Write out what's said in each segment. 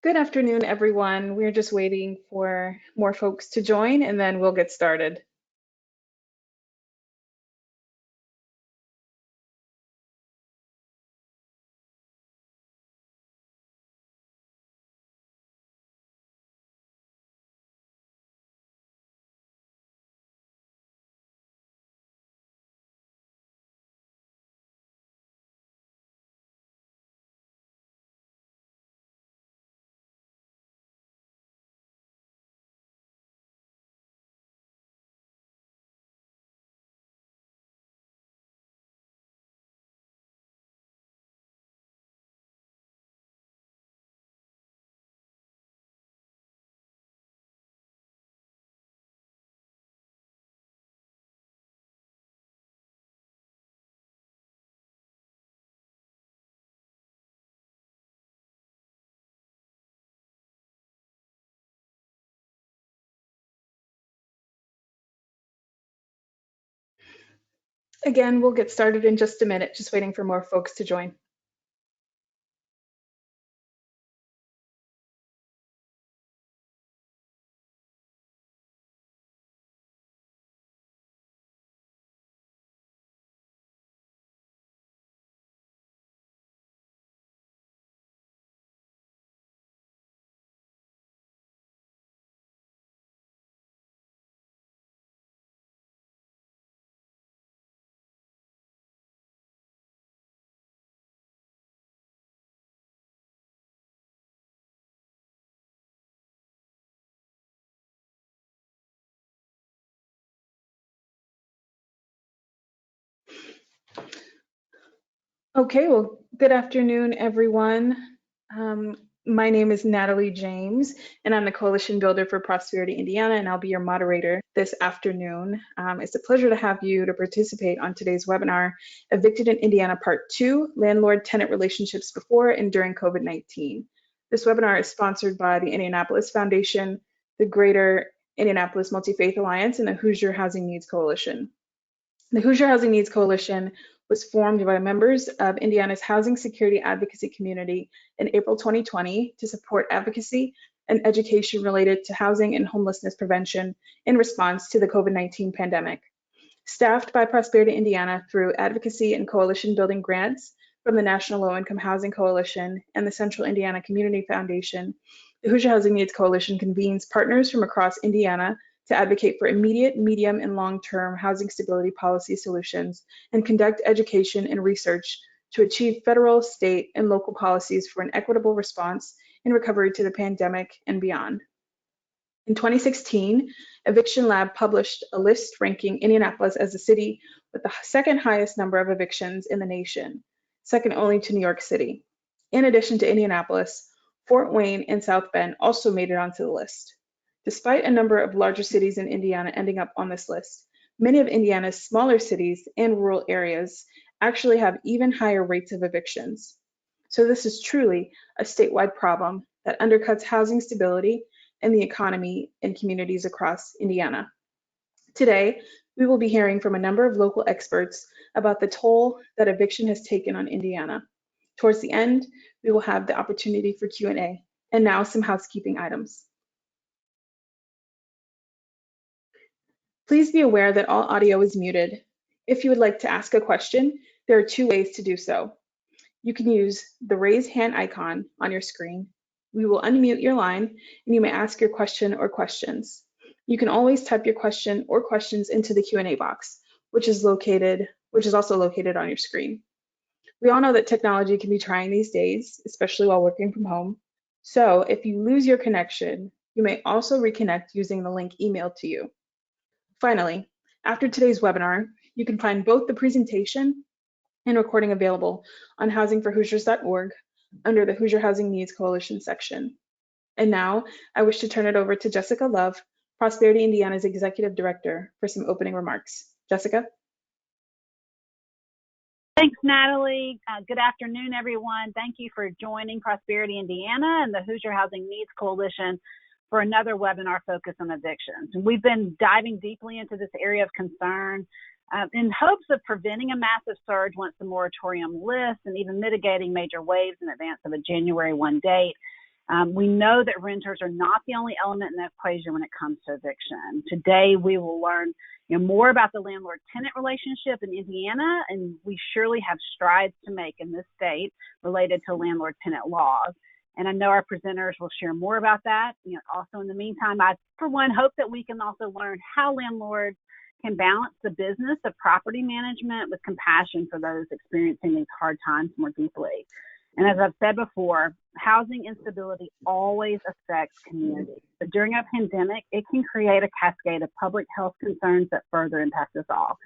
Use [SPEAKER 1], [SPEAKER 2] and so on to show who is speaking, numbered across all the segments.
[SPEAKER 1] Good afternoon, everyone. We're just waiting for more folks to join and then we'll get started. Again, we'll get started in just a minute, just waiting for more folks to join. Okay, well, good afternoon, everyone. My name is Natalie James, and I'm the Coalition Builder for Prosperity Indiana, and I'll be your moderator this afternoon. It's a pleasure to have you to participate on today's webinar, Evicted in Indiana Part 2, Landlord-Tenant Relationships Before and During COVID-19. This webinar is sponsored by the Indianapolis Foundation, the Greater Indianapolis Multi-Faith Alliance, and the Hoosier Housing Needs Coalition. The Hoosier Housing Needs Coalition was formed by members of Indiana's housing security advocacy community in April 2020 to support advocacy and education related to housing and homelessness prevention in response to the COVID-19 pandemic. Staffed by Prosperity Indiana through advocacy and coalition building grants from the National Low Income Housing Coalition and the Central Indiana Community Foundation, the Hoosier Housing Needs Coalition convenes partners from across Indiana to advocate for immediate, medium, and long-term housing stability policy solutions and conduct education and research to achieve federal, state, and local policies for an equitable response in recovery to the pandemic and beyond. In 2016, Eviction Lab published a list ranking Indianapolis as the city with the second highest number of evictions in the nation, second only to New York City. In addition to Indianapolis, Fort Wayne and South Bend also made it onto the list. Despite a number of larger cities in Indiana ending up on this list, many of Indiana's smaller cities and rural areas actually have even higher rates of evictions. So this is truly a statewide problem that undercuts housing stability and the economy in communities across Indiana. Today, we will be hearing from a number of local experts about the toll that eviction has taken on Indiana. Towards the end, we will have the opportunity for Q&A. And now some housekeeping items. Please be aware that all audio is muted. If you would like to ask a question, there are two ways to do so. You can use the raise hand icon on your screen. We will unmute your line and you may ask your question or questions. You can always type your question or questions into the Q&A box, which is also located on your screen. We all know that technology can be trying these days, especially while working from home. So if you lose your connection, you may also reconnect using the link emailed to you. Finally, after today's webinar, you can find both the presentation and recording available on housingforhoosiers.org under the Hoosier Housing Needs Coalition section. And now I wish to turn it over to Jessica Love, Prosperity Indiana's Executive Director, for some opening remarks. Jessica?
[SPEAKER 2] Thanks, Natalie. Good afternoon, everyone. Thank you for joining Prosperity Indiana and the Hoosier Housing Needs Coalition for another webinar focused on evictions. We've been diving deeply into this area of concern in hopes of preventing a massive surge once the moratorium lifts and even mitigating major waves in advance of a January 1 date. We know that renters are not the only element in the equation when it comes to eviction. Today, we will learn more about the landlord-tenant relationship in Indiana, and we surely have strides to make in this state related to landlord-tenant laws. And I know our presenters will share more about that. Also in the meantime, I, for one, hope that we can also learn how landlords can balance the business of property management with compassion for those experiencing these hard times more deeply. And as I've said before, housing instability always affects communities. But during a pandemic, it can create a cascade of public health concerns that further impact us all.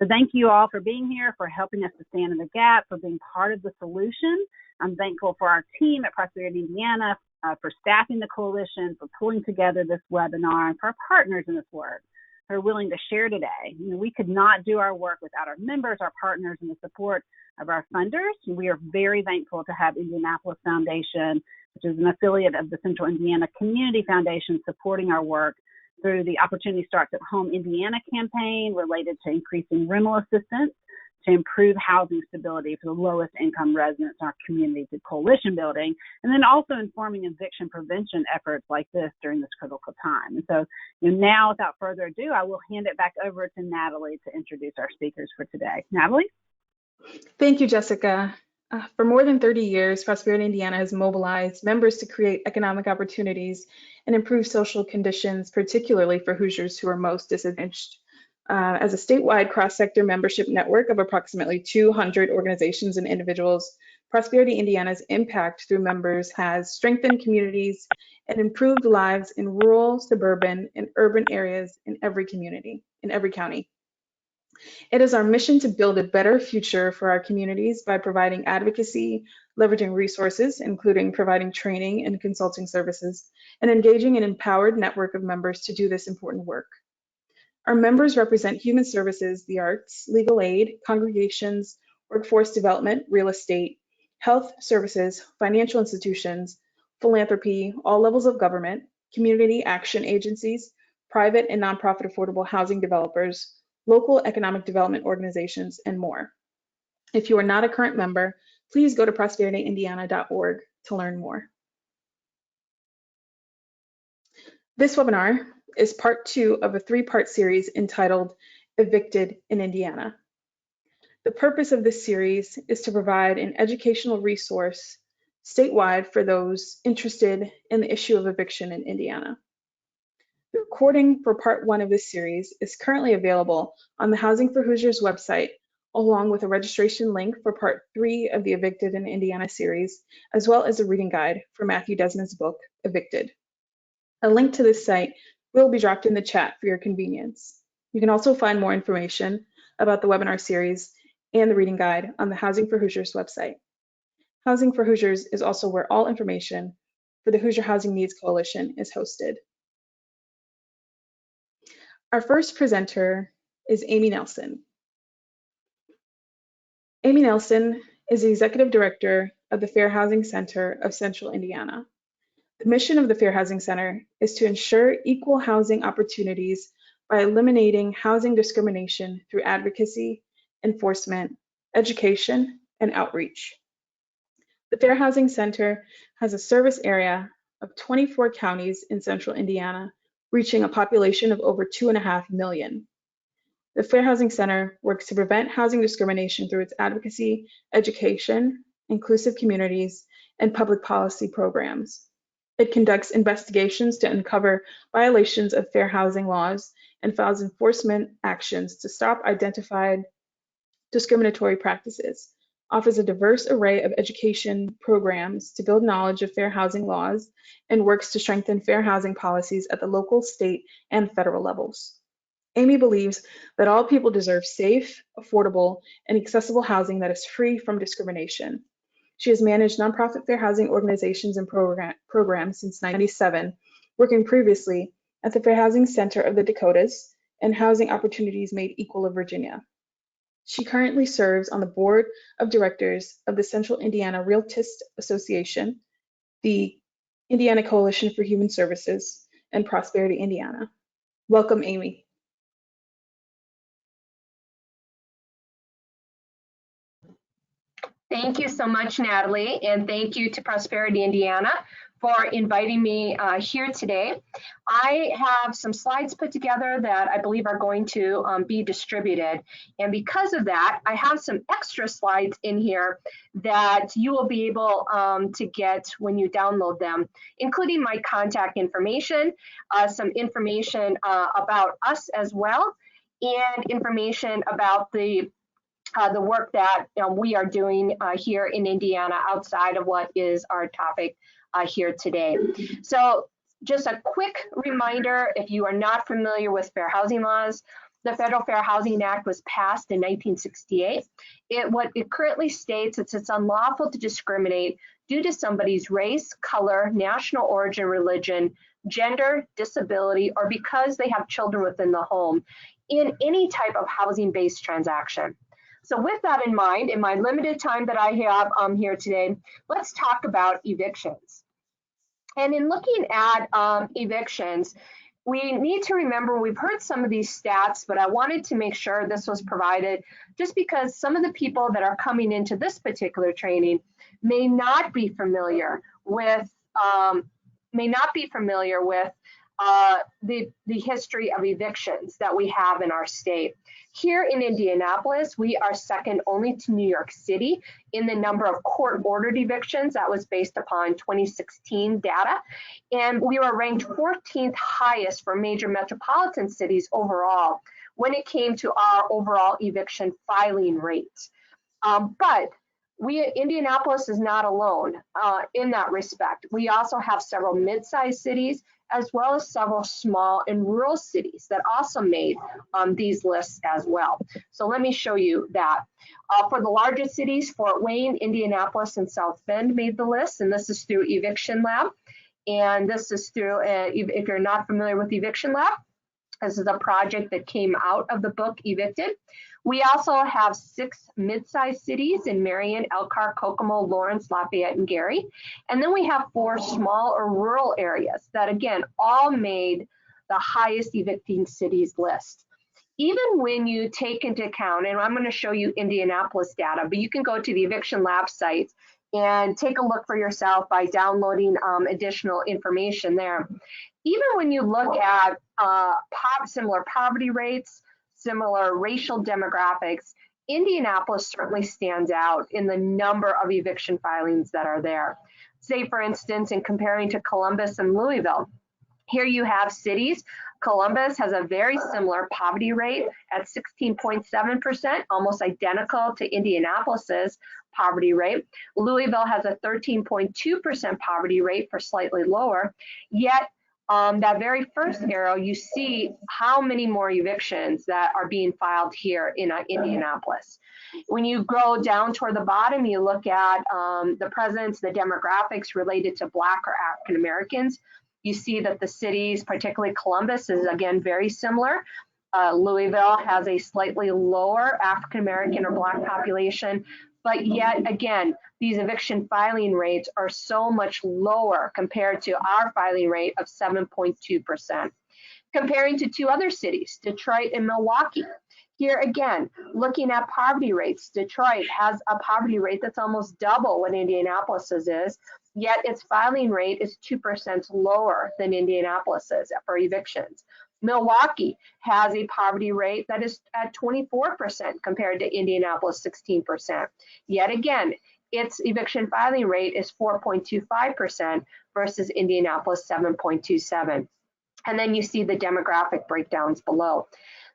[SPEAKER 2] So thank you all for being here, for helping us to stand in the gap, for being part of the solution. I'm thankful for our team at Prosperity Indiana, for staffing the coalition, for pulling together this webinar, and for our partners in this work who are willing to share today. We could not do our work without our members, our partners, and the support of our funders. We are very thankful to have Indianapolis Foundation, which is an affiliate of the Central Indiana Community Foundation, supporting our work through the Opportunity Starts at Home Indiana campaign related to increasing rental assistance to improve housing stability for the lowest income residents in our community through coalition building, and then also informing eviction prevention efforts like this during this critical time. And so now, without further ado, I will hand it back over to Natalie to introduce our speakers for today. Natalie?
[SPEAKER 1] Thank you, Jessica. For more than 30 years, Prosperity Indiana has mobilized members to create economic opportunities and improve social conditions, particularly for Hoosiers who are most disadvantaged. As a statewide cross-sector membership network of approximately 200 organizations and individuals, Prosperity Indiana's impact through members has strengthened communities and improved lives in rural, suburban, and urban areas in every community, in every county. It is our mission to build a better future for our communities by providing advocacy, leveraging resources, including providing training and consulting services, and engaging an empowered network of members to do this important work. Our members represent human services, the arts, legal aid, congregations, workforce development, real estate, health services, financial institutions, philanthropy, all levels of government, community action agencies, private and nonprofit affordable housing developers, local economic development organizations, and more. If you are not a current member, please go to prosperityindiana.org to learn more. This webinar is part 2 of a 3-part series entitled Evicted in Indiana. The purpose of this series is to provide an educational resource statewide for those interested in the issue of eviction in Indiana. The recording for part 1 of this series is currently available on the Housing for Hoosiers website, along with a registration link for part 3 of the Evicted in Indiana series, as well as a reading guide for Matthew Desmond's book, Evicted. A link to this site will be dropped in the chat for your convenience. You can also find more information about the webinar series and the reading guide on the Housing for Hoosiers website. Housing for Hoosiers is also where all information for the Hoosier Housing Needs Coalition is hosted. Our first presenter is Amy Nelson. Amy Nelson is the Executive Director of the Fair Housing Center of Central Indiana. The mission of the Fair Housing Center is to ensure equal housing opportunities by eliminating housing discrimination through advocacy, enforcement, education, and outreach. The Fair Housing Center has a service area of 24 counties in Central Indiana, reaching a population of over 2.5 million. The Fair Housing Center works to prevent housing discrimination through its advocacy, education, inclusive communities, and public policy programs. It conducts investigations to uncover violations of fair housing laws and files enforcement actions to stop identified discriminatory practices, offers a diverse array of education programs to build knowledge of fair housing laws, and works to strengthen fair housing policies at the local, state, and federal levels. Amy believes that all people deserve safe, affordable, and accessible housing that is free from discrimination. She has managed nonprofit fair housing organizations and programs since 1997, working previously at the Fair Housing Center of the Dakotas and Housing Opportunities Made Equal of Virginia. She currently serves on the board of directors of the Central Indiana Realtist Association, the Indiana Coalition for Human Services, and Prosperity Indiana. Welcome, Amy.
[SPEAKER 3] Thank you so much, Natalie, and thank you to Prosperity Indiana for inviting me here today. I have some slides put together that I believe are going to be distributed. And because of that, I have some extra slides in here that you will be able to get when you download them, including my contact information, some information about us as well, and information about the work that we are doing here in Indiana outside of what is our topic here today. So just a quick reminder, if you are not familiar with fair housing laws, the Federal Fair Housing Act was passed in 1968. What it currently states is it's unlawful to discriminate due to somebody's race, color, national origin, religion, gender, disability, or because they have children within the home in any type of housing-based transaction. So with that in mind, in my limited time that I have here today, let's talk about evictions. And in looking at evictions, we need to remember, we've heard some of these stats, but I wanted to make sure this was provided just because some of the people that are coming into this particular training may not be familiar with the history of evictions that we have in our state. Here in Indianapolis, we are second only to New York City in the number of court-ordered evictions. That was based upon 2016 data. And we were ranked 14th highest for major metropolitan cities overall when it came to our overall eviction filing rate. But Indianapolis is not alone in that respect. We also have several mid-sized cities as well as several small and rural cities that also made these lists as well. So let me show you that. For the largest cities, Fort Wayne, Indianapolis, and South Bend made the list, and this is through Eviction Lab. And this is through, if you're not familiar with Eviction Lab, this is a project that came out of the book Evicted. We also have 6 mid-sized cities in Marion, Elkhart, Kokomo, Lawrence, Lafayette, and Gary. And then we have 4 small or rural areas that, again, all made the highest evicting cities list. Even when you take into account, and I'm going to show you Indianapolis data, but you can go to the Eviction Lab site and take a look for yourself by downloading additional information there. Even when you look at similar poverty rates, similar racial demographics, Indianapolis certainly stands out in the number of eviction filings that are there. Say, for instance, in comparing to Columbus and Louisville, here you have cities. Columbus has a very similar poverty rate at 16.7%, almost identical to Indianapolis's poverty rate. Louisville has a 13.2% poverty rate for slightly lower, yet that very first arrow, you see how many more evictions that are being filed here in Indianapolis. When you go down toward the bottom, you look at the presence, the demographics related to Black or African Americans. You see that the cities, particularly Columbus, is again very similar. Louisville has a slightly lower African American or Black population, but yet again, these eviction filing rates are so much lower compared to our filing rate of 7.2%. Comparing to 2 other cities, Detroit and Milwaukee. Here again, looking at poverty rates, Detroit has a poverty rate that's almost double what Indianapolis's is, yet its filing rate is 2% lower than Indianapolis's for evictions. Milwaukee has a poverty rate that is at 24% compared to Indianapolis 16%. Yet again, its eviction filing rate is 4.25% versus Indianapolis 7.27. And then you see the demographic breakdowns below.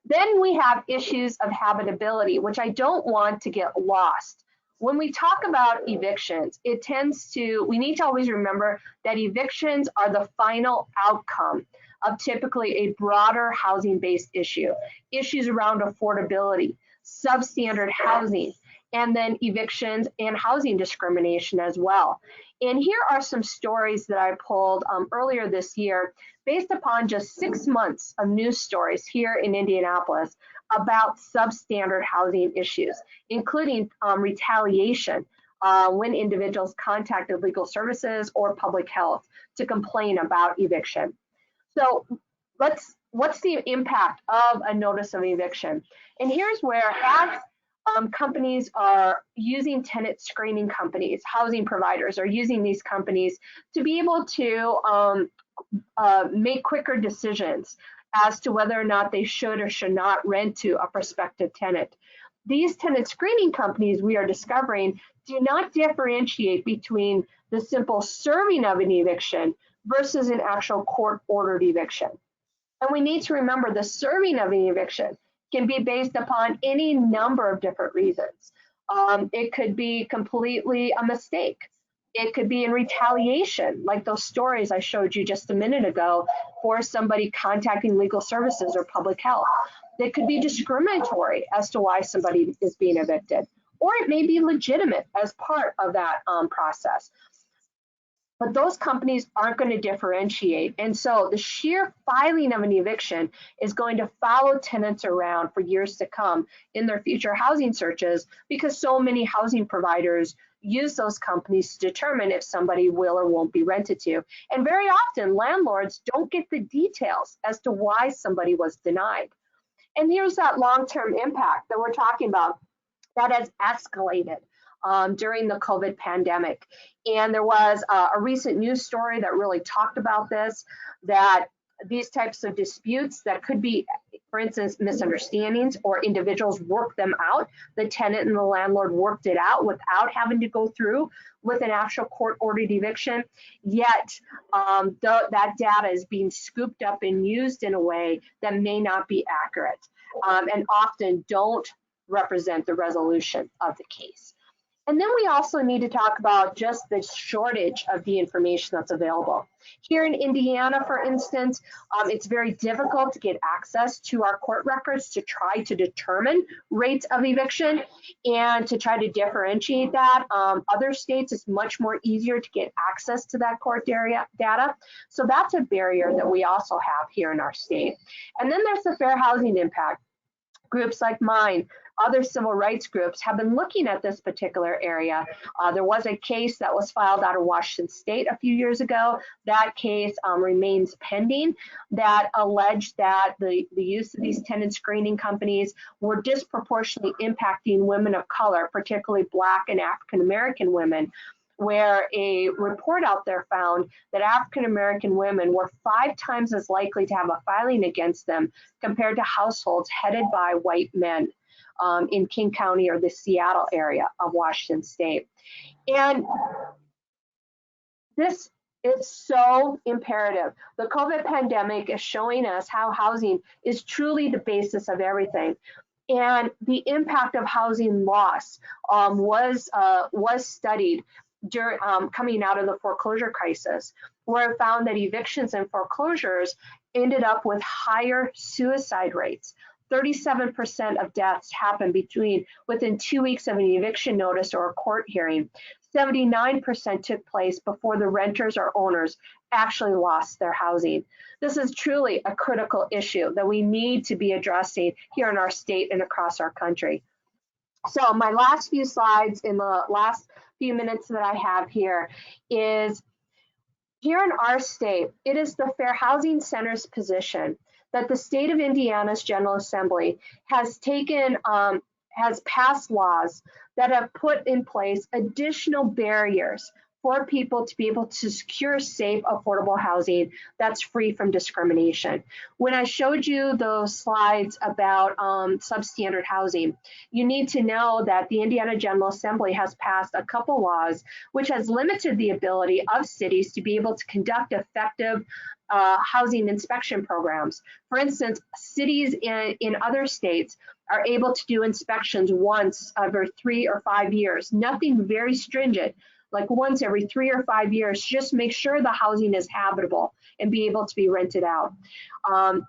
[SPEAKER 3] Then we have issues of habitability, which I don't want to get lost. When we talk about evictions, we need to always remember that evictions are the final outcome of typically a broader housing-based issue, issues around affordability, substandard housing, and then evictions and housing discrimination as well. And here are some stories that I pulled earlier this year based upon just 6 months of news stories here in Indianapolis about substandard housing issues, including retaliation when individuals contacted legal services or public health to complain about eviction. So what's the impact of a notice of eviction? And here's where, as companies are using tenant screening companies, housing providers are using these companies to be able to make quicker decisions as to whether or not they should or should not rent to a prospective tenant. These tenant screening companies, we are discovering, do not differentiate between the simple serving of an eviction versus an actual court-ordered eviction. And we need to remember the serving of an eviction can be based upon any number of different reasons. It could be completely a mistake. It could be in retaliation, like those stories I showed you just a minute ago, for somebody contacting legal services or public health. It could be discriminatory as to why somebody is being evicted, or it may be legitimate as part of that process. But those companies aren't going to differentiate. And so the sheer filing of an eviction is going to follow tenants around for years to come in their future housing searches, because so many housing providers use those companies to determine if somebody will or won't be rented to. And very often landlords don't get the details as to why somebody was denied. And here's that long-term impact that we're talking about that has escalated during the COVID pandemic. And there was a recent news story that really talked about this, that these types of disputes that could be, for instance, misunderstandings, or individuals work them out. The tenant and the landlord worked it out without having to go through with an actual court-ordered eviction. Yet that data is being scooped up and used in a way that may not be accurate, and often don't represent the resolution of the case. And then we also need to talk about just the shortage of the information that's available. Here in Indiana, for instance, it's very difficult to get access to our court records to try to determine rates of eviction and to try to differentiate that. Other states, it's much more easier to get access to that court area data. So that's a barrier that we also have here in our state. And then there's the fair housing impact. Groups like mine, other civil rights groups have been looking at this particular area. There was a case that was filed out of Washington State a few years ago. That case remains pending, that alleged that the use of these tenant screening companies were disproportionately impacting women of color, particularly Black and African American women, where a report out there found that African American women were 5 times as likely to have a filing against them compared to households headed by white men in King County or the Seattle area of Washington State. And this is so imperative. The COVID pandemic is showing us how housing is truly the basis of everything. And the impact of housing loss was studied during, coming out of the foreclosure crisis, where it found that evictions and foreclosures ended up with higher suicide rates. 37% of deaths happened within 2 weeks of an eviction notice or a court hearing. 79% took place before the renters or owners actually lost their housing. This is truly a critical issue that we need to be addressing here in our state and across our country. So my last few slides in the last few minutes that I have here is, here in our state, it is the Fair Housing Center's position that the state of Indiana's General Assembly has passed laws that have put in place additional barriers for people to be able to secure safe, affordable housing that's free from discrimination. When I showed you those slides about substandard housing, you need to know that the Indiana General Assembly has passed a couple laws which has limited the ability of cities to be able to conduct effective housing inspection programs. For instance, cities in other states are able to do inspections once every 3 or 5 years, nothing very stringent, like once every 3 or 5 years, just make sure the housing is habitable and be able to be rented out.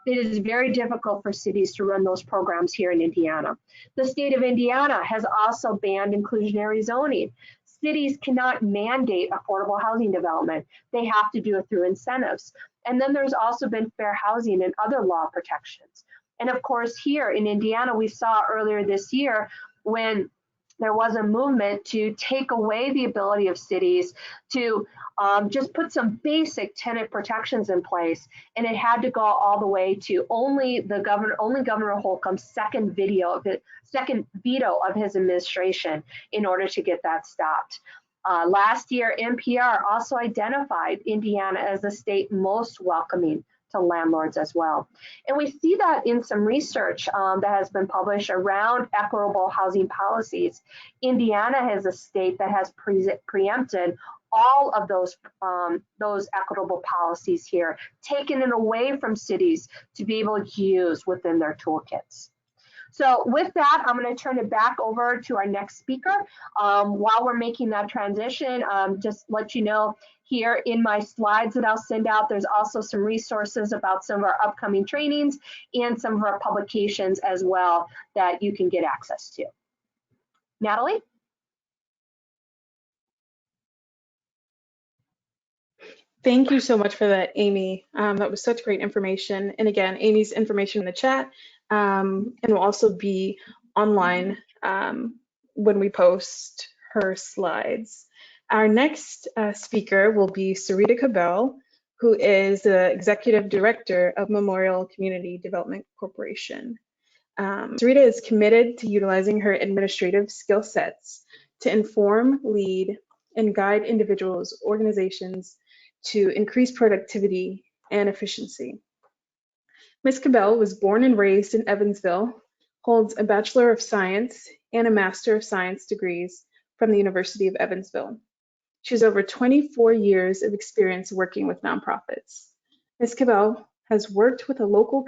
[SPEAKER 3] It is very difficult for cities to run those programs here in Indiana. The state of Indiana has also banned inclusionary zoning. Cities cannot mandate affordable housing development. They have to do it through incentives. And then there's also been fair housing and other law protections. And of course, here in Indiana, we saw earlier this year when there was a movement to take away the ability of cities to just put some basic tenant protections in place, and it had to go all the way to only Governor Holcomb's second veto of his administration in order to get that stopped. Last year, NPR also identified Indiana as the state most welcoming to landlords as well. And we see that in some research that has been published around equitable housing policies. Indiana is a state that has preempted all of those equitable policies here, taken it away from cities to be able to use within their toolkits. So with that, I'm going to turn it back over to our next speaker. While we're making that transition, just let you know, here in my slides that I'll send out, there's also some resources about some of our upcoming trainings and some of our publications as well that you can get access to. Natalie?
[SPEAKER 1] Thank you so much for that, Amy. That was such great information. And again, Amy's information in the chat and will also be online when we post her slides. Our next speaker will be Sarita Cabell, who is the Executive Director of Memorial Community Development Corporation. Sarita is committed to utilizing her administrative skill sets to inform, lead, and guide individuals, organizations to increase productivity and efficiency. Ms. Cabell was born and raised in Evansville, holds a Bachelor of Science and a Master of Science degrees from the University of Evansville. She has over 24 years of experience working with nonprofits. Ms. Cabell has worked with a local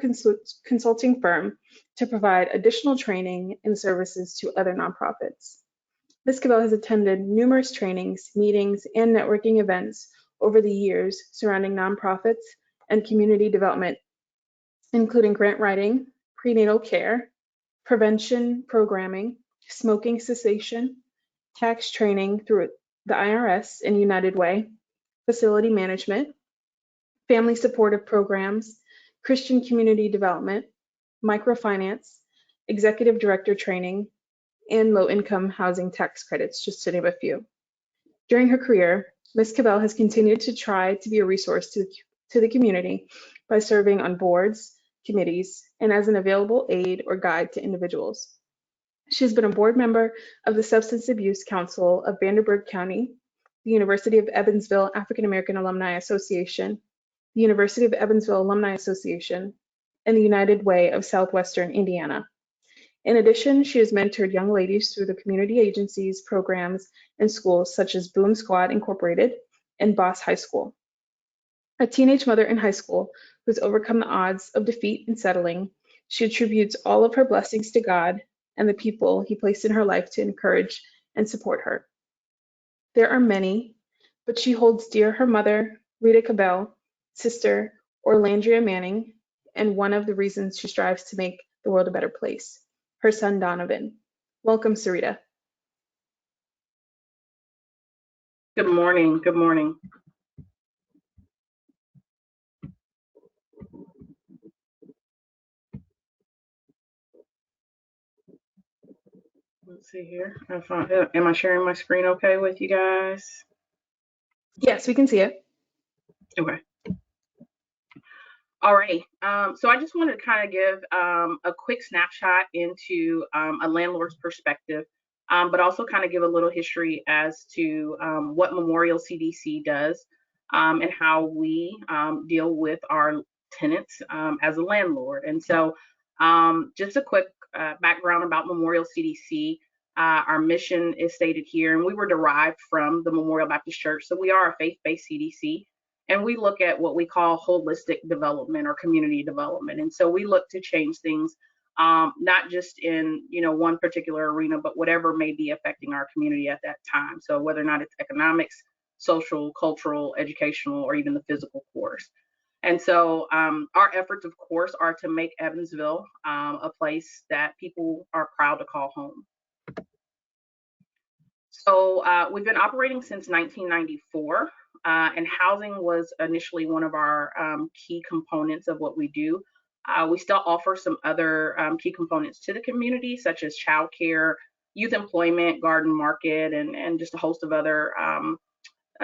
[SPEAKER 1] consulting firm to provide additional training and services to other nonprofits. Ms. Cabell has attended numerous trainings, meetings, and networking events over the years surrounding nonprofits and community development, including grant writing, prenatal care, prevention programming, smoking cessation, tax training through the IRS and United Way, facility management, family supportive programs, Christian community development, microfinance, executive director training, and low-income housing tax credits, just to name a few. During her career, Ms. Cabell has continued to try to be a resource to the community by serving on boards, committees, and as an available aid or guide to individuals. She has been a board member of the Substance Abuse Council of Vanderburgh County, the University of Evansville African American Alumni Association, the University of Evansville Alumni Association, and the United Way of Southwestern Indiana. In addition, she has mentored young ladies through the community agencies, programs, and schools such as Boom Squad Incorporated and Boss High School. A teenage mother in high school who's overcome the odds of defeat and settling, she attributes all of her blessings to God and the people He placed in her life to encourage and support her. There are many, but she holds dear her mother, Rita Cabell, sister, Orlandria Manning, and one of the reasons she strives to make the world a better place, her son Donovan. Welcome, Sarita.
[SPEAKER 4] Good morning. Good morning. Let's see here. Am I sharing my screen okay with you guys?
[SPEAKER 1] Yes, we can see it.
[SPEAKER 4] Okay. All right. So I just wanted to kind of give a quick snapshot into a landlord's perspective, but also kind of give a little history as to what Memorial CDC does and how we deal with our tenants as a landlord. And so just a quick background about Memorial CDC. Our mission is stated here, and we were derived from the Memorial Baptist Church. So we are a faith-based CDC. And we look at what we call holistic development or community development. And so we look to change things, not just in one particular arena, but whatever may be affecting our community at that time. So whether or not it's economics, social, cultural, educational, or even the physical course. And so our efforts, of course, are to make Evansville a place that people are proud to call home. So we've been operating since 1994. And housing was initially one of our key components of what we do. We still offer some other key components to the community, such as childcare, youth employment, garden market, and just a host of other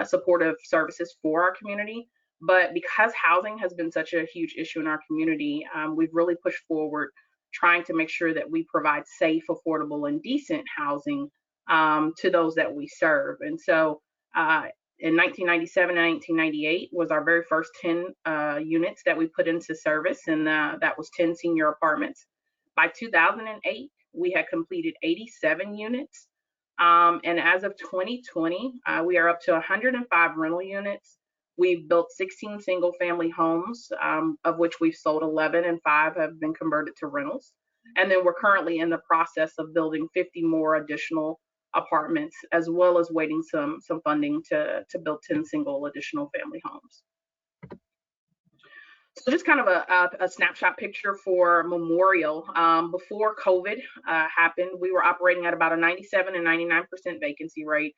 [SPEAKER 4] supportive services for our community. But because housing has been such a huge issue in our community, we've really pushed forward trying to make sure that we provide safe, affordable, and decent housing to those that we serve. And so in 1997 and 1998 was our very first 10 units that we put into service, and that was 10 senior apartments. By 2008, we had completed 87 units. And as of 2020, we are up to 105 rental units. We've built 16 single family homes, of which we've sold 11 and 5 have been converted to rentals. And then we're currently in the process of building 50 more additional apartments, as well as waiting some funding to build 10 single additional family homes. So just kind of a snapshot picture for Memorial. Before COVID happened, we were operating at about a 97 and 99% vacancy rate.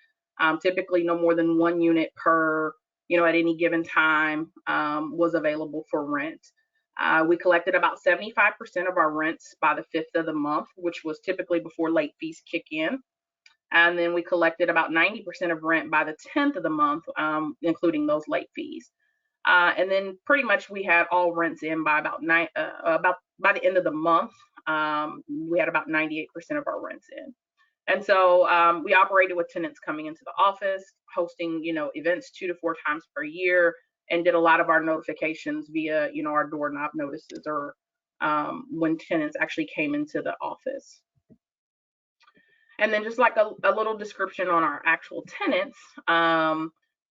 [SPEAKER 4] Typically no more than 1 unit per, at any given time was available for rent. We collected about 75% of our rents by the 5th of the month, which was typically before late fees kick in. And then we collected about 90% of rent by the 10th of the month, including those late fees. And then pretty much we had all rents in by about by the end of the month. We had about 98% of our rents in. And so we operated with tenants coming into the office, hosting, events 2 to 4 times per year, and did a lot of our notifications via, our doorknob notices or when tenants actually came into the office. And then just like a little description on our actual tenants.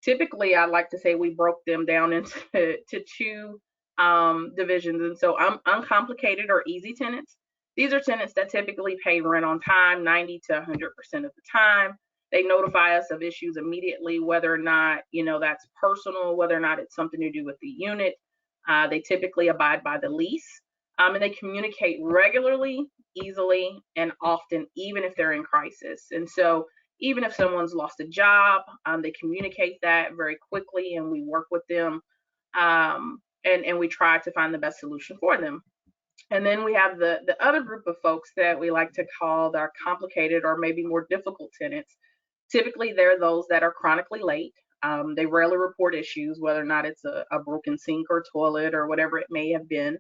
[SPEAKER 4] Typically, I like to say we broke them down into 2 divisions. And so uncomplicated or easy tenants. These are tenants that typically pay rent on time, 90 to 100% of the time. They notify us of issues immediately, whether or not, that's personal, whether or not it's something to do with the unit. They typically abide by the lease, and they communicate regularly, easily, and often, even if they're in crisis. And so even if someone's lost a job, they communicate that very quickly, and we work with them, and we try to find the best solution for them. And then we have the other group of folks that we like to call our complicated or maybe more difficult tenants. Typically, they're those that are chronically late. They rarely report issues, whether or not it's a broken sink or toilet or whatever it may have been.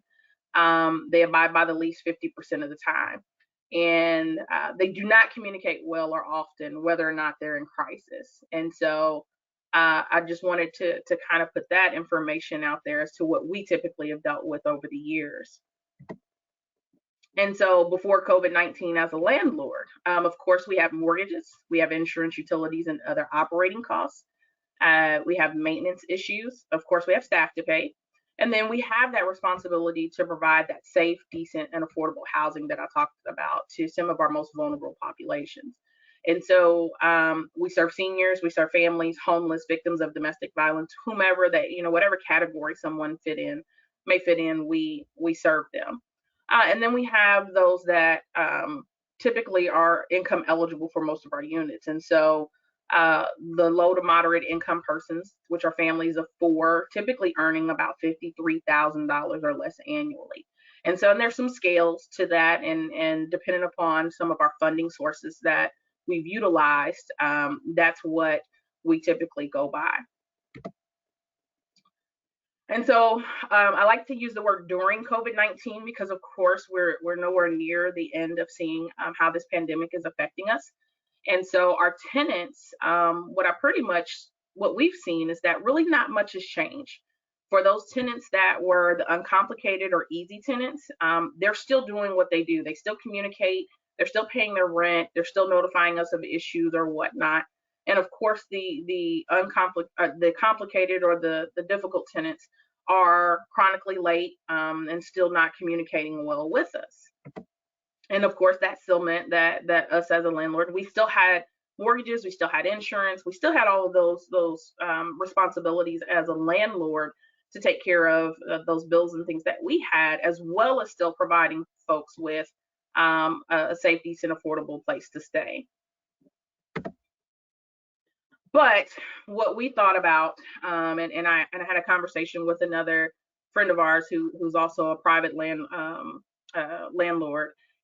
[SPEAKER 4] They abide by the lease 50% of the time. And they do not communicate well or often, whether or not they're in crisis. And so I just wanted to kind of put that information out there as to what we typically have dealt with over the years. And so before COVID-19 as a landlord, of course, we have mortgages, we have insurance, utilities, and other operating costs. We have maintenance issues. Of course, we have staff to pay. And then we have that responsibility to provide that safe, decent, and affordable housing that I talked about to some of our most vulnerable populations. And so we serve seniors, we serve families, homeless, victims of domestic violence, whomever that, whatever category someone may fit in, we serve them. And then we have those that typically are income eligible for most of our units. And so the low to moderate income persons, which are families of 4, typically earning about $53,000 or less annually. And so there's some scales to that, and depending upon some of our funding sources that we've utilized, that's what we typically go by. And so I like to use the word during COVID-19 because, of course, we're nowhere near the end of seeing how this pandemic is affecting us. And so our tenants, what we've seen is that really not much has changed. For those tenants that were the uncomplicated or easy tenants, they're still doing what they do. They still communicate, they're still paying their rent, they're still notifying us of issues or whatnot. And of course, the complicated or the difficult tenants are chronically late and still not communicating well with us. And of course, that still meant that us as a landlord, we still had mortgages, we still had insurance, we still had all of those responsibilities as a landlord to take care of those bills and things that we had, as well as still providing folks with a safe, decent, affordable place to stay. But what we thought about, and I had a conversation with another friend of ours who's also a private landlord,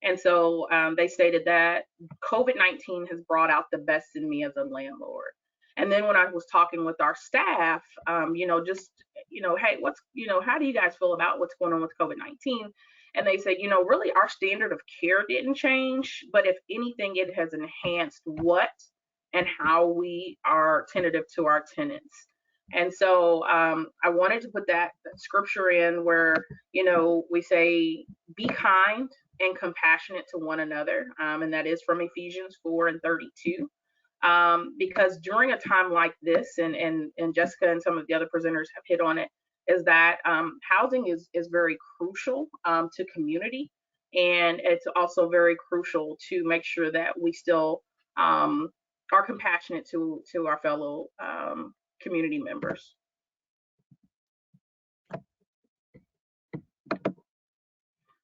[SPEAKER 4] And so they stated that COVID-19 has brought out the best in me as a landlord. And then when I was talking with our staff, just, hey, how do you guys feel about what's going on with COVID-19? And they said, really our standard of care didn't change, but if anything, it has enhanced what and how we are tentative to our tenants. And so I wanted to put that scripture in where, we say, be kind and compassionate to one another. And that is from Ephesians 4:32. Because during a time like this, and Jessica and some of the other presenters have hit on it, is that housing is very crucial to community. And it's also very crucial to make sure that we still are compassionate to our fellow community members.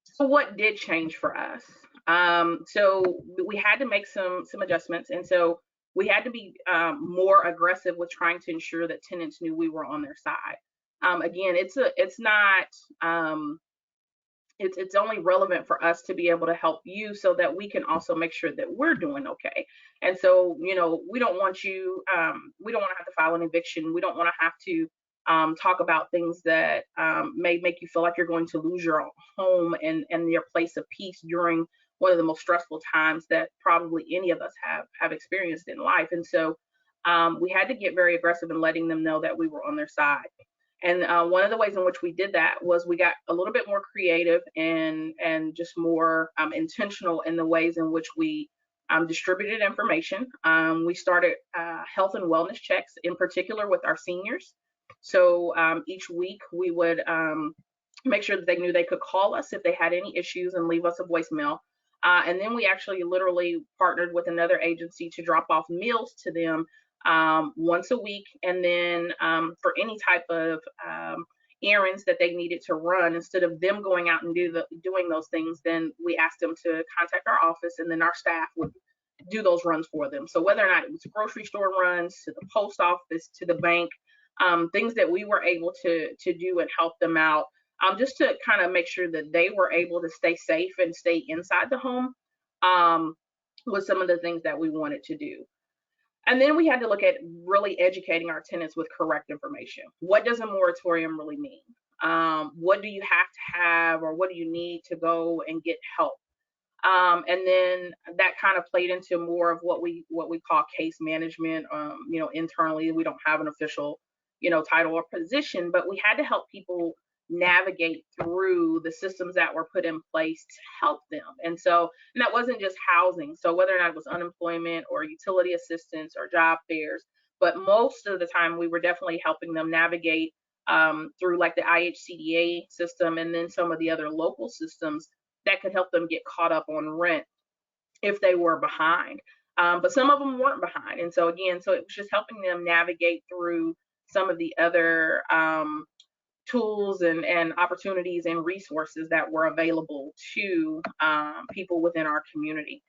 [SPEAKER 4] So what did change for us? So we had to make some adjustments, and so we had to be more aggressive with trying to ensure that tenants knew we were on their side. Again, it's only relevant for us to be able to help you so that we can also make sure that we're doing okay. And so, we don't want we don't want to have to file an eviction. We don't want to have to talk about things that may make you feel like you're going to lose your home and your place of peace during one of the most stressful times that probably any of us have experienced in life. And so we had to get very aggressive in letting them know that we were on their side. And one of the ways in which we did that was we got a little bit more creative and just more intentional in the ways in which we distributed information. We started health and wellness checks, in particular with our seniors. So each week we would make sure that they knew they could call us if they had any issues and leave us a voicemail. And then we actually literally partnered with another agency to drop off meals to them once a week. And then for any type of errands that they needed to run, instead of them going out and doing those things, then we asked them to contact our office, and then our staff would do those runs for them. So whether or not it was grocery store runs, to the post office, to the bank, things that we were able to do and help them out, just to kind of make sure that they were able to stay safe and stay inside the home, was some of the things that we wanted to do. And then we had to look at really educating our tenants with correct information. What does a moratorium really mean? What do you have to have, or what do you need to go and get help? And then that kind of played into more of what we call case management. Internally, we don't have an official, title or position, but we had to help people navigate through the systems that were put in place to help them. And that wasn't just housing. So whether or not it was unemployment or utility assistance or job fairs, but most of the time we were definitely helping them navigate through like the IHCDA system, and then some of the other local systems that could help them get caught up on rent if they were behind. But some of them weren't behind. And so it was just helping them navigate through some of the other tools and opportunities and resources that were available to people within our community.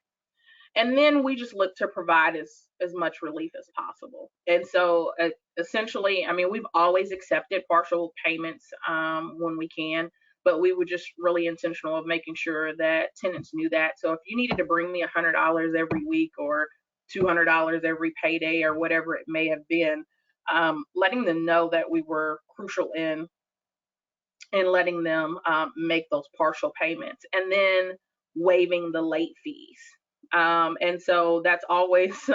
[SPEAKER 4] And then we just look to provide as much relief as possible. And so essentially, we've always accepted partial payments when we can, but we were just really intentional of making sure that tenants knew that. So if you needed to bring me $100 every week or $200 every payday or whatever it may have been, letting them know that we were crucial in letting them make those partial payments, and then waiving the late fees. And so that's always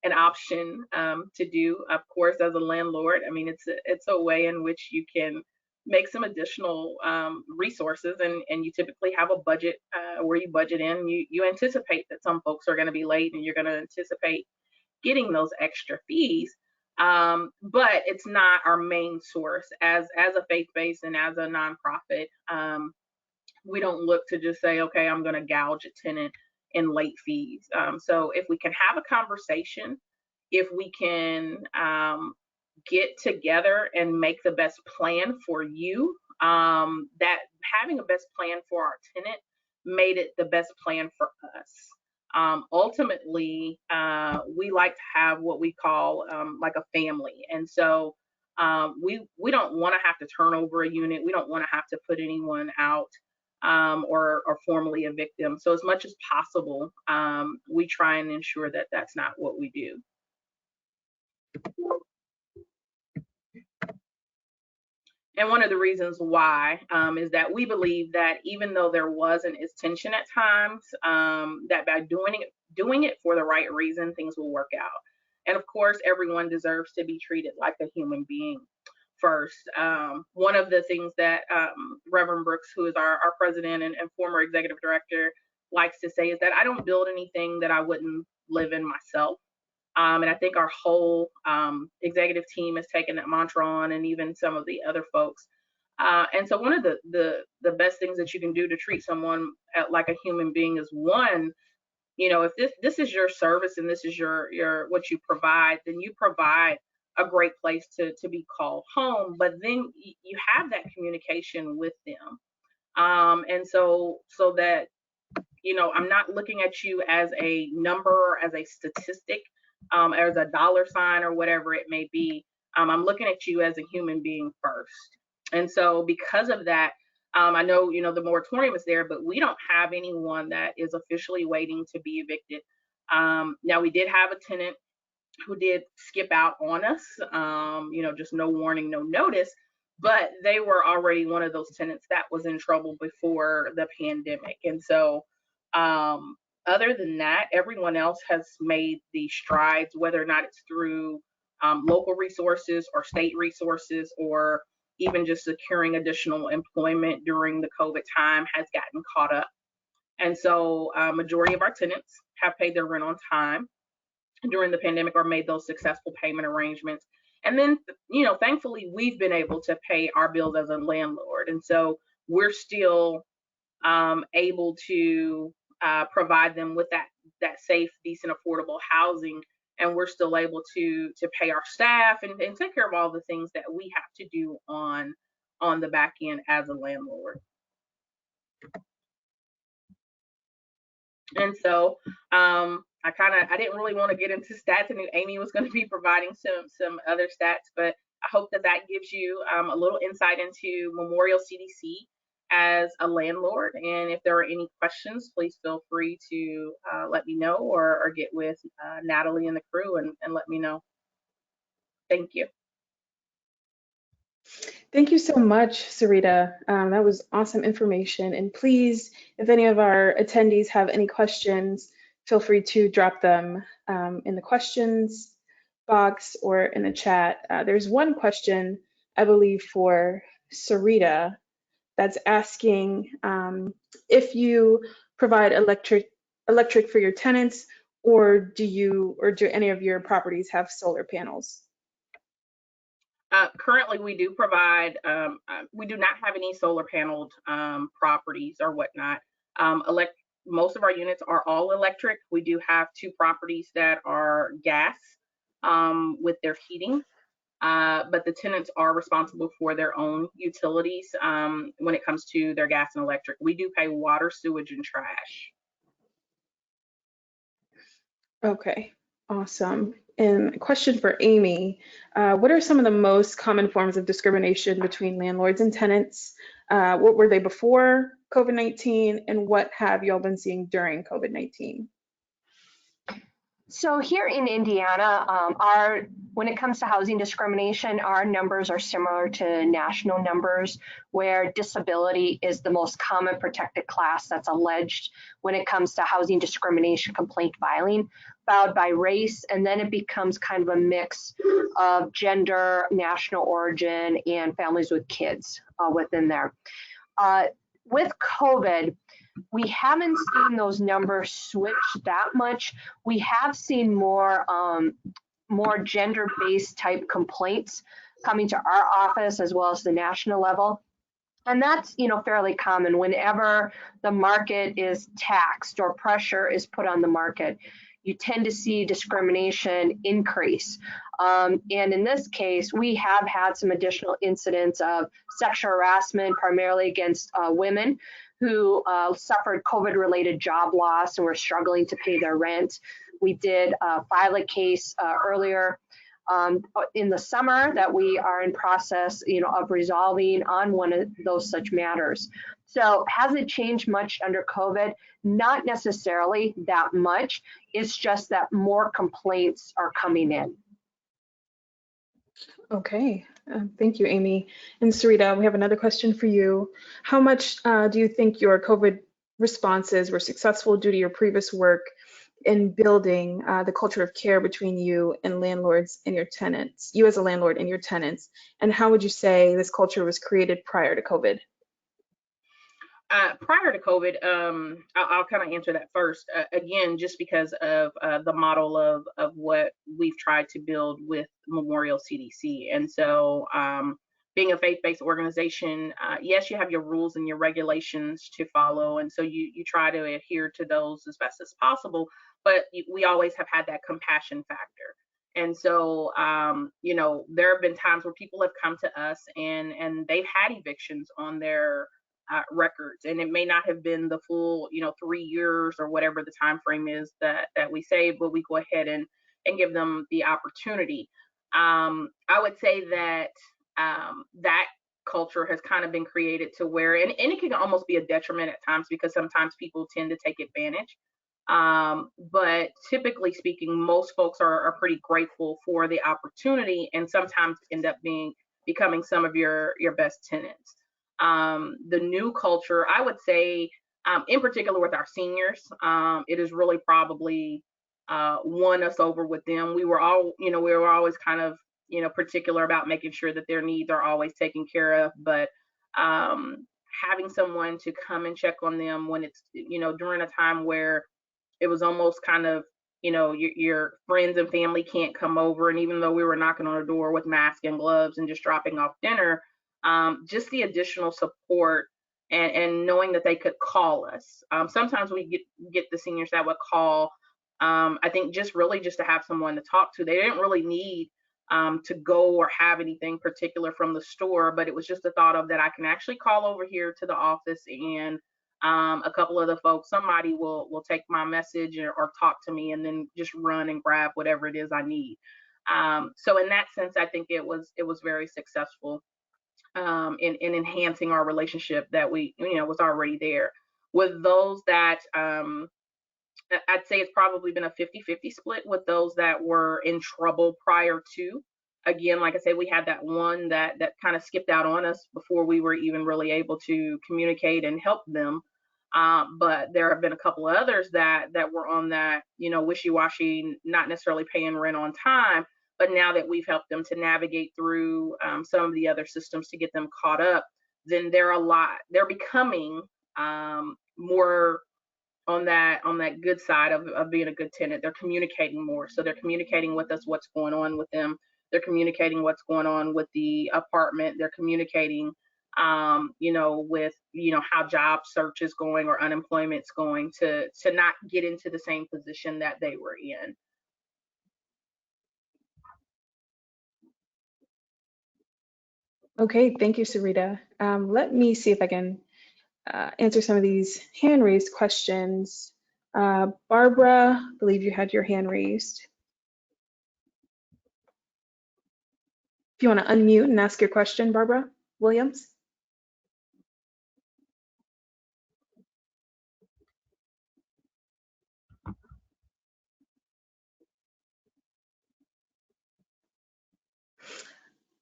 [SPEAKER 4] an option to do, of course, as a landlord. It's a way in which you can make some additional resources, and you typically have a budget where you budget in. You anticipate that some folks are going to be late, and you're going to anticipate getting those extra fees. But it's not our main source as a faith-based and as a nonprofit. We don't look to just say, okay, I'm going to gouge a tenant in late fees. So if we can have a conversation, if we can get together and make the best plan for you, that having a best plan for our tenant made it the best plan for us. Ultimately, we like to have what we call like a family. And so we don't want to have to turn over a unit. We don't want to have to put anyone out. or formally evict them. So as much as possible, we try and ensure that that's not what we do. And one of the reasons why is that we believe that even though there was an tension at times, that by doing it for the right reason, things will work out. And of course, everyone deserves to be treated like a human being first. One of the things that Reverend Brooks, who is our president and former executive director, likes to say is that I don't build anything that I wouldn't live in myself. And I think our whole executive team has taken that mantra on, and even some of the other folks. And so one of the best things that you can do to treat someone like a human being is, one, if this is your service and this is your what you provide, then you provide a great place to be called home. But then you have that communication with them, and so that I'm not looking at you as a number or as a statistic, as a dollar sign or whatever it may be. I'm looking at you as a human being first. And so because of that, I know, the moratorium is there, but we don't have anyone that is officially waiting to be evicted. Now, we did have a tenant who did skip out on us, just no warning, no notice, but they were already one of those tenants that was in trouble before the pandemic. And so, other than that, everyone else has made the strides, whether or not it's through local resources or state resources, or even just securing additional employment during the COVID time, has gotten caught up. And so majority of our tenants have paid their rent on time during the pandemic or made those successful payment arrangements. And then, thankfully, we've been able to pay our bills as a landlord. And so we're still able to provide them with that safe, decent, affordable housing. And we're still able to pay our staff and take care of all the things that we have to do on the back end as a landlord. And so I didn't really want to get into stats. I knew Amy was going to be providing some other stats, but I hope that gives you a little insight into Memorial CDC as a landlord. And if there are any questions, please feel free to let me know or get with Natalie and the crew and let me know. Thank you.
[SPEAKER 1] Thank you so much, Sarita. That was awesome information. And please, if any of our attendees have any questions, feel free to drop them in the questions box or in the chat. There's one question, I believe, for Sarita that's asking if you provide electric for your tenants, or do any of your properties have solar panels?
[SPEAKER 4] Currently, we do provide, we do not have any solar paneled properties or whatnot. Most of our units are all electric. We do have 2 properties that are gas with their heating, but the tenants are responsible for their own utilities when it comes to their gas and electric. We do pay water, sewage, and trash.
[SPEAKER 1] Okay, awesome. And a question for Amy, what are some of the most common forms of discrimination between landlords and tenants? What were they before COVID-19, and what have y'all been seeing during COVID-19?
[SPEAKER 3] So here in Indiana, when it comes to housing discrimination, our numbers are similar to national numbers, where disability is the most common protected class that's alleged when it comes to housing discrimination complaint filing, followed by race, and then it becomes kind of a mix of gender, national origin, and families with kids within there. With COVID, we haven't seen those numbers switch that much. We have seen more gender-based type complaints coming to our office as well as the national level. And that's, fairly common whenever the market is taxed or pressure is put on the market. You tend to see discrimination increase. And in this case, we have had some additional incidents of sexual harassment, primarily against women who suffered COVID-related job loss and were struggling to pay their rent. We did file a case earlier in the summer that we are in process, of resolving on one of those such matters. So has it changed much under COVID? Not necessarily that much. It's just that more complaints are coming in.
[SPEAKER 1] Okay, thank you, Amy. And Sarita, we have another question for you. How much do you think your COVID responses were successful due to your previous work in building the culture of care between you and landlords and your tenants, you as a landlord and your tenants? And how would you say this culture was created prior to COVID?
[SPEAKER 4] Prior to COVID, I'll kind of answer that first. Again, just because of the model of what we've tried to build with Memorial CDC. And so, being a faith-based organization, yes, you have your rules and your regulations to follow. And so you try to adhere to those as best as possible. But we always have had that compassion factor. And so, there have been times where people have come to us and they've had evictions on their records, and it may not have been the full 3 years or whatever the time frame is that we say, but we go ahead and give them the opportunity. I would say that that culture has kind of been created to where, and it can almost be a detriment at times because sometimes people tend to take advantage. But typically speaking, most folks are pretty grateful for the opportunity and sometimes end up becoming some of your best tenants. The new culture, I would say, in particular with our seniors, it is really probably won us over with them. We were always kind of, particular about making sure that their needs are always taken care of. But having someone to come and check on them when it's, during a time where it was almost kind of, your friends and family can't come over. And even though we were knocking on a door with masks and gloves and just dropping off dinner, just the additional support and knowing that they could call us. Sometimes we get the seniors that would call, I think just to have someone to talk to. They didn't really need to go or have anything particular from the store, but it was just the thought of that I can actually call over here to the office and a couple of the folks, somebody will take my message or talk to me and then just run and grab whatever it is I need. So in that sense, I think it was very successful in enhancing our relationship that we was already there. With those that I'd say it's probably been a 50-50 split with those that were in trouble prior to. Again, like I said, we had that one that kind of skipped out on us before we were even really able to communicate and help them. But there have been a couple of others that were on that, wishy-washy, not necessarily paying rent on time. But now that we've helped them to navigate through some of the other systems to get them caught up, then they're becoming more on that good side of being a good tenant. They're communicating more. So they're communicating with us what's going on with them. They're communicating what's going on with the apartment. They're communicating with, how job search is going or unemployment's going to not get into the same position that they were in.
[SPEAKER 1] Okay, thank you, Sarita. Let me see if I can answer some of these hand raised questions. Barbara, I believe you had your hand raised. If you want to unmute and ask your question, Barbara Williams.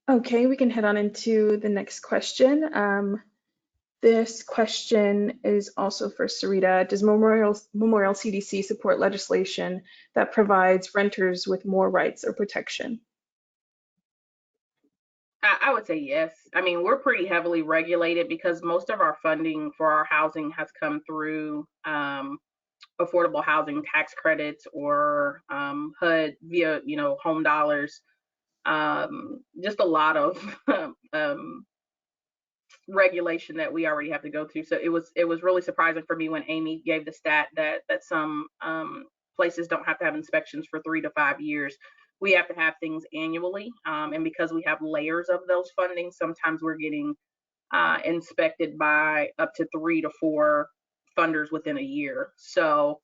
[SPEAKER 1] Okay, we can head on into the next question. This question is also for Sarita. Does Memorial CDC support legislation that provides renters with more rights or protection?
[SPEAKER 4] I would say yes. I mean, we're pretty heavily regulated because most of our funding for our housing has come through affordable housing tax credits or HUD via, home dollars. Just a lot of regulation that we already have to go through. So it was really surprising for me when Amy gave the stat that some places don't have to have inspections for 3 to 5 years. We have to have things annually, and because we have layers of those funding, sometimes we're getting inspected by up to 3 to 4 funders within a year. So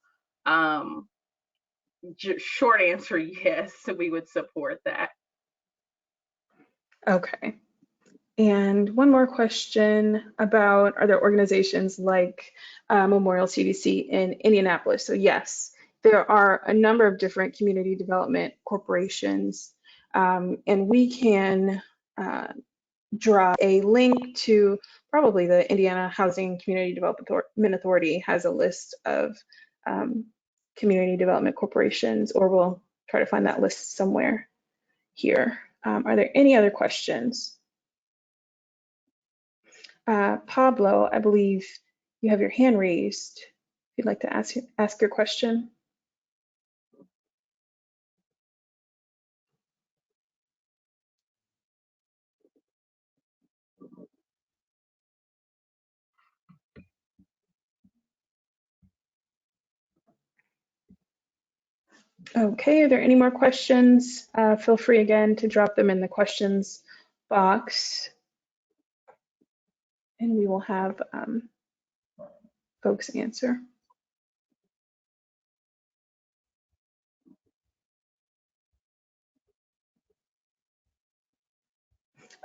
[SPEAKER 4] short answer, yes, we would support that.
[SPEAKER 1] Okay. And one more question about, are there organizations like Memorial CDC in Indianapolis? So yes, there are a number of different community development corporations, and we can drop a link to probably the Indiana Housing Community Development Authority has a list of community development corporations, or we'll try to find that list somewhere here. Are there any other questions? Pablo, I believe you have your hand raised. If you'd like to ask your question. Okay, are there any more questions? Feel free again to drop them in the questions box, and we will have folks answer.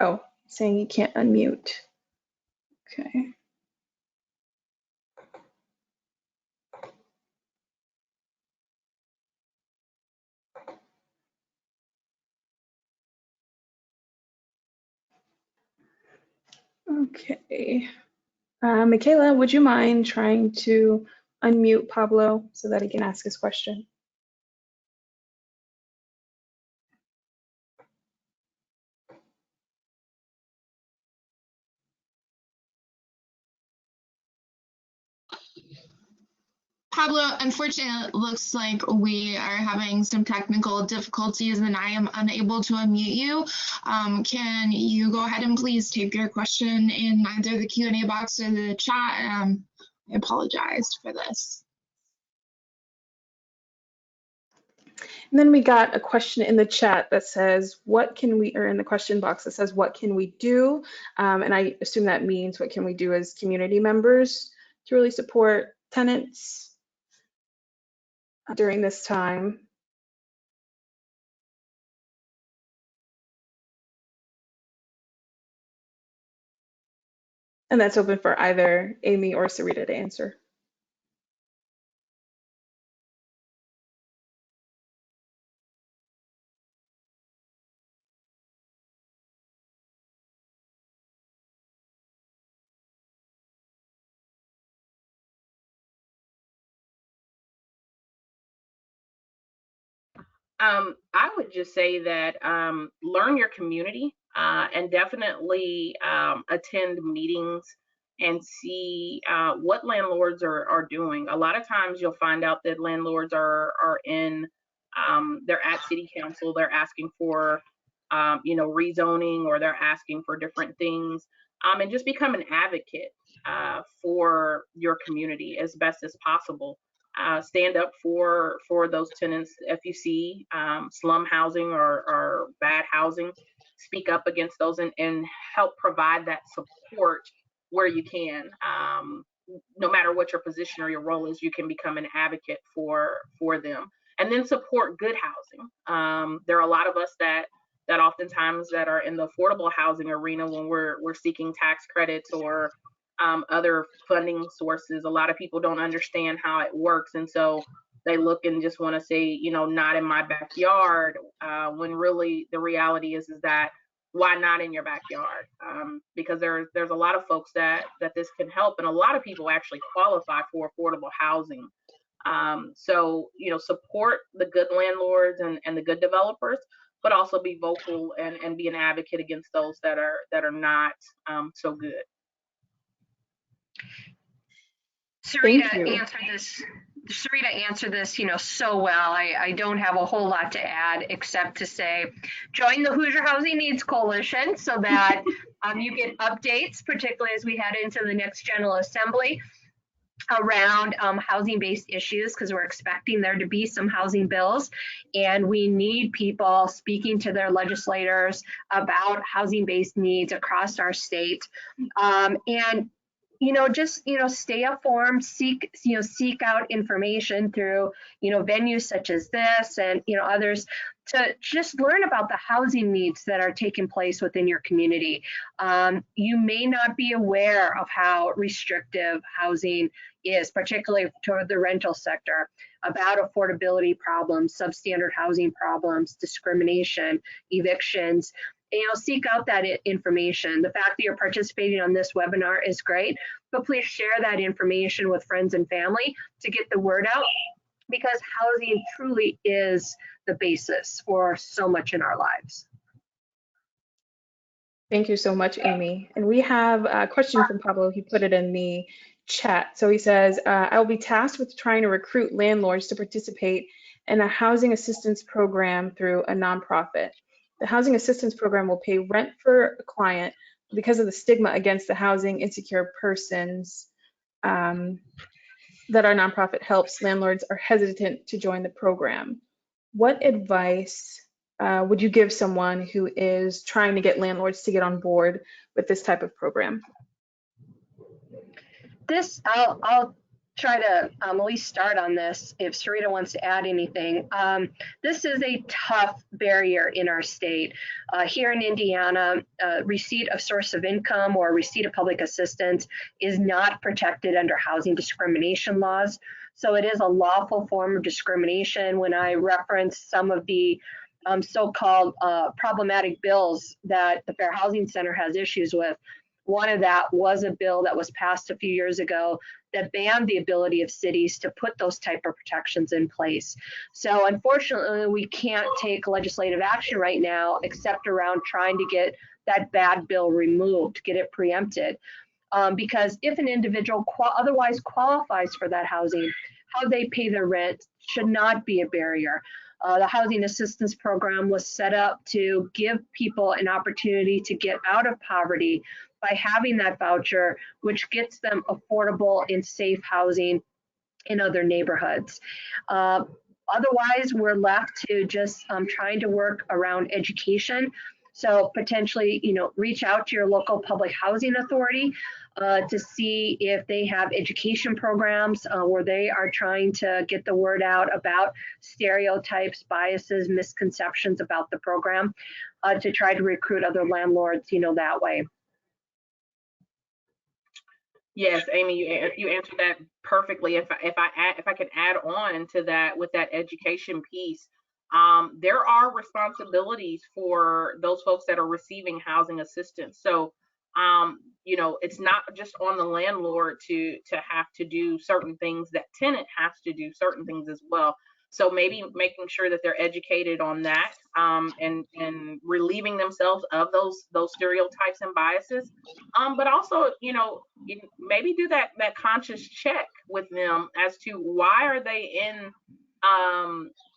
[SPEAKER 1] Oh, saying you can't unmute. Okay. Okay. Michaela, would you mind trying to unmute Pablo so that he can ask his question?
[SPEAKER 5] Pablo, unfortunately, it looks like we are having some technical difficulties and I am unable to unmute you. Can you go ahead and please type your question in either the Q&A box or the chat? I apologize for this.
[SPEAKER 1] And then we got a question in the chat that says, what can we, or in the question box that says, what can we do? And I assume that means what can we do as community members to really support tenants during this time? And that's open for either Amy or Sarita to answer.
[SPEAKER 4] I would just say that learn your community and definitely attend meetings and see what landlords are doing. A lot of times you'll find out that landlords are in, they're at city council, they're asking for, rezoning, or they're asking for different things, and just become an advocate for your community as best as possible. Stand up for those tenants. If you see slum housing or bad housing, speak up against those and help provide that support where you can. No matter what your position or your role is, you can become an advocate for them, and then support good housing. There are a lot of us that oftentimes that are in the affordable housing arena when we're seeking tax credits or other funding sources. A lot of people don't understand how it works, and so they look and just want to say, not in my backyard, when really the reality is that why not in your backyard? Because there's a lot of folks that this can help, and a lot of people actually qualify for affordable housing. So support the good landlords and the good developers, but also be vocal and be an advocate against those that are not so good.
[SPEAKER 3] Sarita answered this, so well. I don't have a whole lot to add except to say, join the Hoosier Housing Needs Coalition so that you get updates, particularly as we head into the next General Assembly around housing-based issues, because we're expecting there to be some housing bills, and we need people speaking to their legislators about housing-based needs across our state. And just, stay informed, seek out information through, venues such as this and, others to just learn about the housing needs that are taking place within your community. You may not be aware of how restrictive housing is, particularly toward the rental sector, about affordability problems, substandard housing problems, discrimination, evictions. Seek out that information. The fact that you're participating on this webinar is great, but please share that information with friends and family to get the word out, because housing truly is the basis for so much in our lives.
[SPEAKER 1] Thank you so much, Amy. And we have a question from Pablo. He put it in the chat. So he says, I will be tasked with trying to recruit landlords to participate in a housing assistance program through a nonprofit. The housing assistance program will pay rent for a client. Because of the stigma against the housing insecure persons that our nonprofit helps, landlords are hesitant to join the program. What advice would you give someone who is trying to get landlords to get on board with this type of program?
[SPEAKER 3] I'll try to at least start on this if Sarita wants to add anything. This is a tough barrier in our state. Here in Indiana, receipt of source of income or receipt of public assistance is not protected under housing discrimination laws. So it is a lawful form of discrimination. When I reference some of the so-called problematic bills that the Fair Housing Center has issues with, one of that was a bill that was passed a few years ago that banned the ability of cities to put those type of protections in place. So unfortunately, we can't take legislative action right now except around trying to get that bad bill removed, get it preempted. Because if an individual otherwise qualifies for that housing, how they pay their rent should not be a barrier. The housing assistance program was set up to give people an opportunity to get out of poverty by having that voucher, which gets them affordable and safe housing in other neighborhoods. Otherwise, we're left to just trying to work around education. So potentially, reach out to your local public housing authority to see if they have education programs where they are trying to get the word out about stereotypes, biases, misconceptions about the program to try to recruit other landlords, that way.
[SPEAKER 4] Yes, Amy, you answered that perfectly. If I could add on to that with that education piece, there are responsibilities for those folks that are receiving housing assistance. So, it's not just on the landlord to have to do certain things. That tenant has to do certain things as well. So maybe making sure that they're educated on that, and relieving themselves of those stereotypes and biases. But also, maybe do that conscious check with them as to why are they in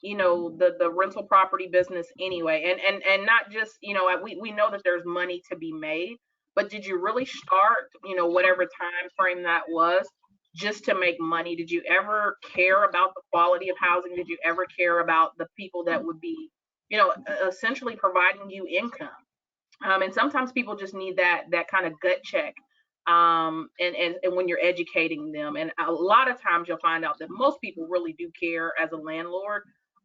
[SPEAKER 4] the rental property business anyway, and not just, we know that there's money to be made, but did you really start, whatever time frame that was, just to make money? Did you ever care about the quality of housing? Did you ever care about the people that would be, essentially providing you income? And sometimes people just need that kind of gut check. And when you're educating them, and a lot of times you'll find out that most people really do care as a landlord,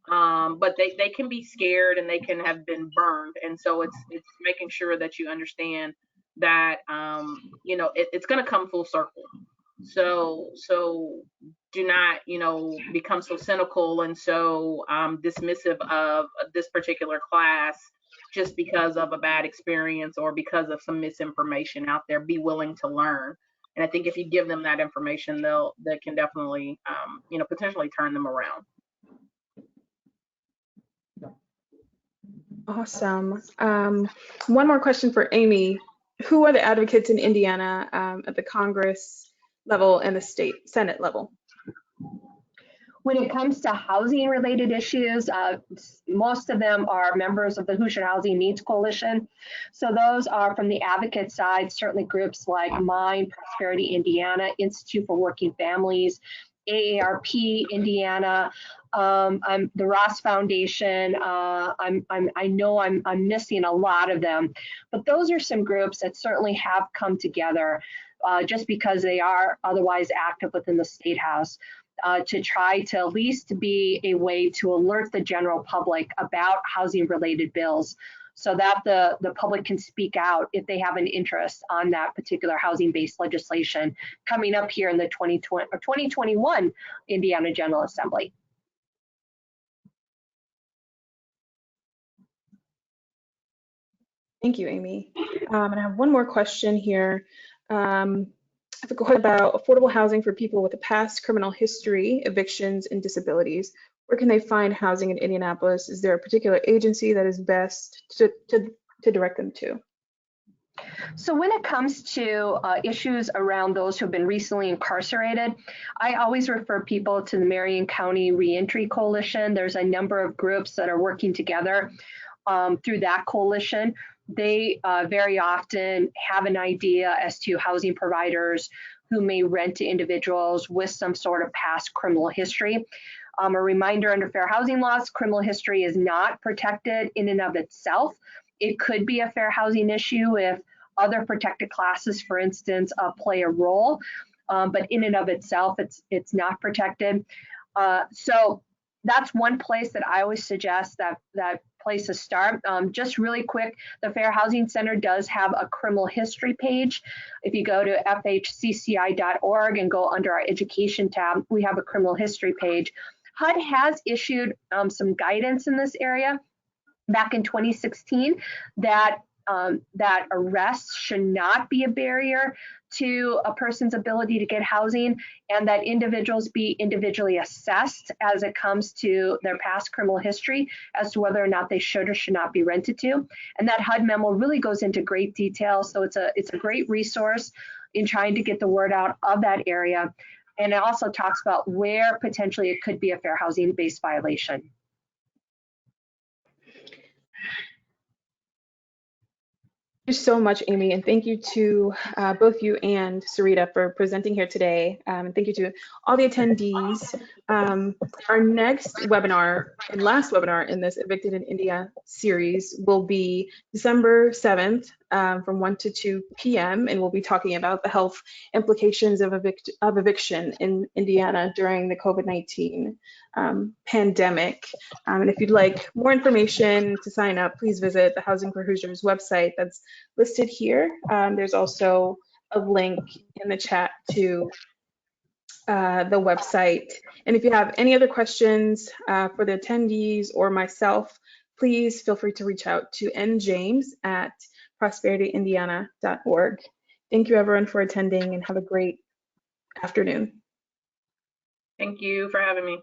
[SPEAKER 4] but they can be scared and they can have been burned. And so it's making sure that you understand that it's going to come full circle. So do not become so cynical and so dismissive of this particular class just because of a bad experience or because of some misinformation out there. Be willing to learn. And I think if you give them that information, they can definitely potentially turn them around.
[SPEAKER 1] Awesome. One more question for Amy. Who are the advocates in Indiana at the Congress level and the state Senate level?
[SPEAKER 3] When it comes to housing related issues, most of them are members of the Hoosier Housing Needs Coalition. So those are from the advocate side, certainly groups like mine, Prosperity Indiana, Institute for Working Families, AARP Indiana, the Ross Foundation. I know I'm missing a lot of them, but those are some groups that certainly have come together just because they are otherwise active within the State House, to try to at least be a way to alert the general public about housing-related bills, so that the public can speak out if they have an interest on that particular housing-based legislation coming up here in the 2020 or 2021 Indiana General Assembly.
[SPEAKER 1] Thank you, Amy. And I have one more question here. I have a question about affordable housing for people with a past criminal history, evictions, and disabilities. Where can they find housing in Indianapolis? Is there a particular agency that is best to direct them to?
[SPEAKER 3] So when it comes to issues around those who have been recently incarcerated, I always refer people to the Marion County Reentry Coalition. There's a number of groups that are working together through that coalition. They very often have an idea as to housing providers who may rent to individuals with some sort of past criminal history. A reminder, under fair housing laws, criminal history is not protected in and of itself. It could be a fair housing issue if other protected classes, for instance, play a role, but in and of itself, it's not protected. So that's one place that I always suggest that place to start. Just really quick, the Fair Housing Center does have a criminal history page. If you go to fhcci.org and go under our education tab, we have a criminal history page. HUD has issued some guidance in this area back in 2016 that arrests should not be a barrier to a person's ability to get housing, and that individuals be individually assessed as it comes to their past criminal history as to whether or not they should or should not be rented to. And that HUD memo really goes into great detail. So it's a great resource in trying to get the word out of that area. And it also talks about where potentially it could be a fair housing based violation.
[SPEAKER 1] Thank you so much, Amy, and thank you to both you and Sarita for presenting here today. And thank you to all the attendees. Our next webinar and last webinar in this Evicted in India series will be December 7th from 1 to 2 p.m. and we'll be talking about the health implications of eviction in Indiana during the COVID-19 pandemic. And if you'd like more information to sign up, please visit the Housing for Hoosiers website that's listed here. There's also a link in the chat to the website. And if you have any other questions for the attendees or myself, please feel free to reach out to njames@prosperityindiana.org. Thank you everyone for attending and have a great afternoon.
[SPEAKER 4] Thank you for having me.